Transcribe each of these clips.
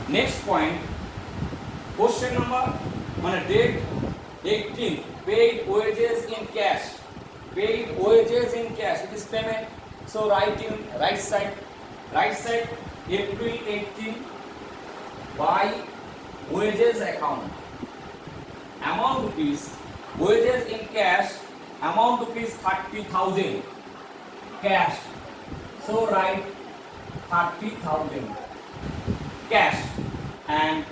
Next point, question number date 18, paid wages in cash. Paid wages in cash, it is payment. So write in right side April 18 by wages account. Amount rupees, wages in cash, amount rupees 30,000 cash. So write 30,000 cash. And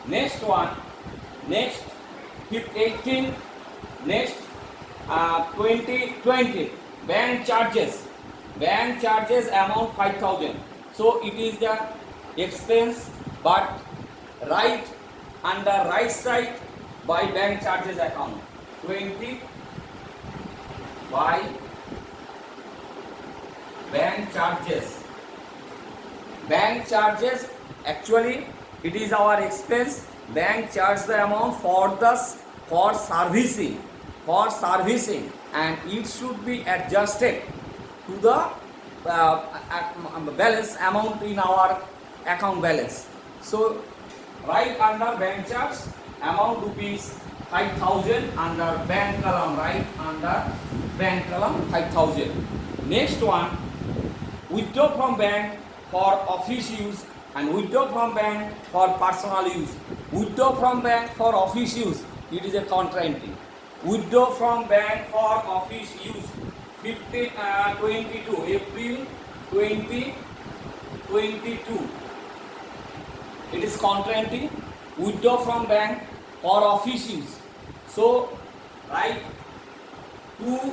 next one, next 18, next 2020 bank charges amount 5,000. So it is the expense, but right under right side by bank charges account 20 by bank charges. Actually it is our expense. Bank charge the amount for servicing, and it should be adjusted to the balance amount in our account balance. So right under bank charge amount rupees 5,000 under bank column, right under bank column 5,000. Next one, withdraw from bank for office use and withdraw from bank for personal use. Withdraw from bank for office use, it is a contra entry. Withdraw from bank for office use 22 April 2022, it is contra entry. Withdraw from bank for office use. So write to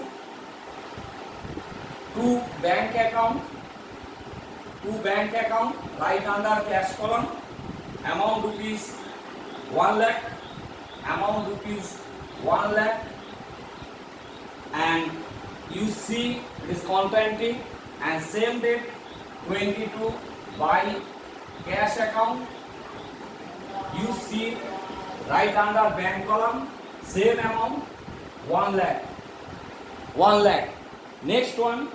bank account, right under cash column, amount rupees 1 lakh, and you see it is contra entry. And same date 22 by cash account, you see right under bank column, same amount 1 lakh. Next one,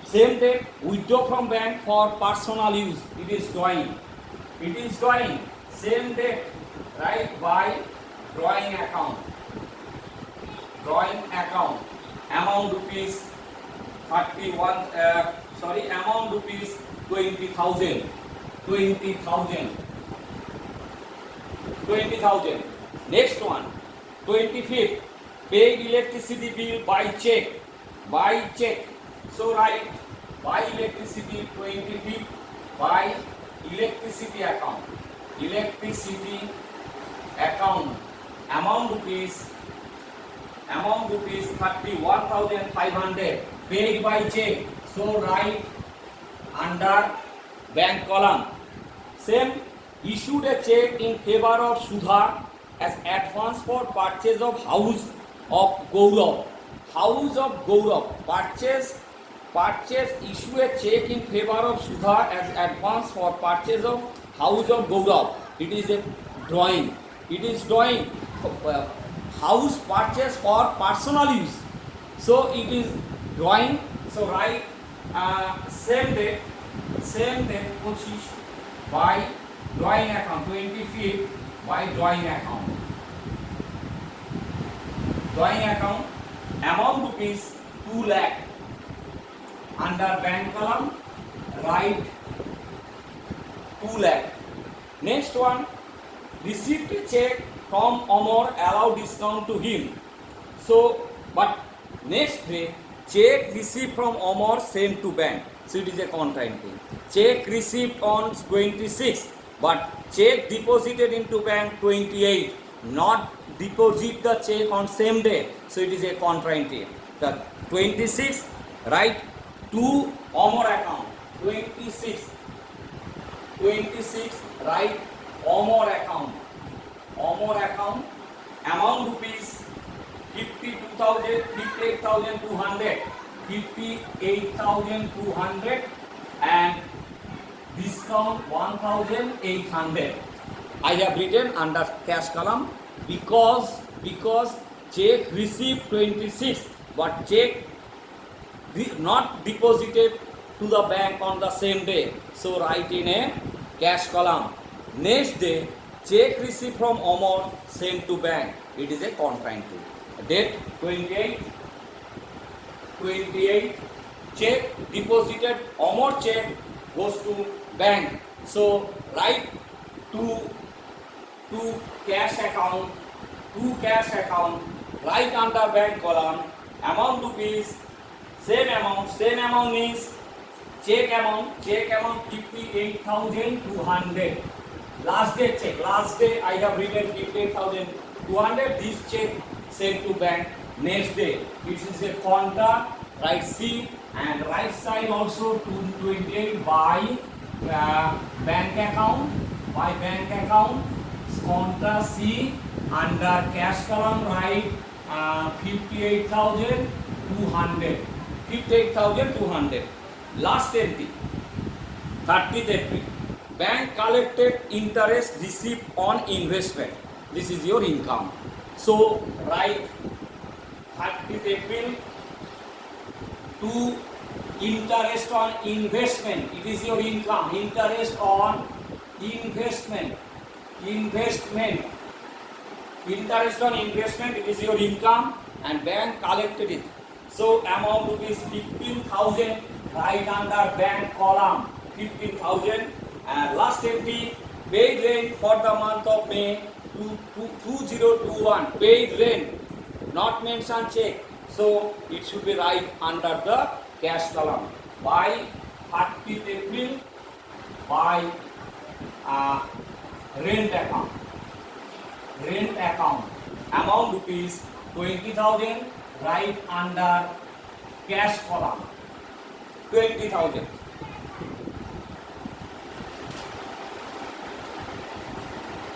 same date, withdraw from bank for personal use, it is drawing. Same date, right by drawing account, amount rupees 20,000. Next one, 25th, paid electricity bill by check. So write by electricity 25th by electricity account, amount rupees 31,500 paid by check. So write under bank column. Same, issued a check in favor of Sudha as advance for purchase of house of Gaurav. Purchase, issue a check in favor of Sudha as advance for purchase of house of Gaurav. It is a drawing. House purchase for personal use. So it is drawing. So write same date 25 by drawing account, 25th by drawing account. Amount rupees 2 lakh under bank column, write 2 lakh. Next one, received a check from Amar, allow discount to him. So but next day, check received from Amar sent to bank. So it is a contra entry. Check received on 26th, but check deposited into bank 28. Not deposit the check on same day. So it is a contra entry. The 26th, write to Amar account. 26th, write Amar account. Amount rupees 58,200 and discount 1,800. I have written under cash column because check received 26, but check not deposited to the bank on the same day. So write in a cash column Next day, check received from Omar sent to bank. It is a consignment. Date 28, check deposited, Omar check goes to bank. So write to cash account, right under bank column, amount rupees, same amount means check amount 58,200. Last day check, last day I have written 58,200. This check sent to bank. Next day it is a contact, write C, and right side also 228 by bank account, contra C, under cash column write 58,200. Last entry 30th April, bank collected interest received on investment. This is your income. So write 30th April to interest on investment. It is your income. Interest on investment. Interest on investment, it is your income, and bank collected it. So amount rupees 15,000, right under bank column 15,000. And last entry, paid rent for the month of May 2021. Paid rent, not mentioned check. So it should be right under the cash column. By 30th April, by rent account, amount rupees 20,000, right under cash column 20,000.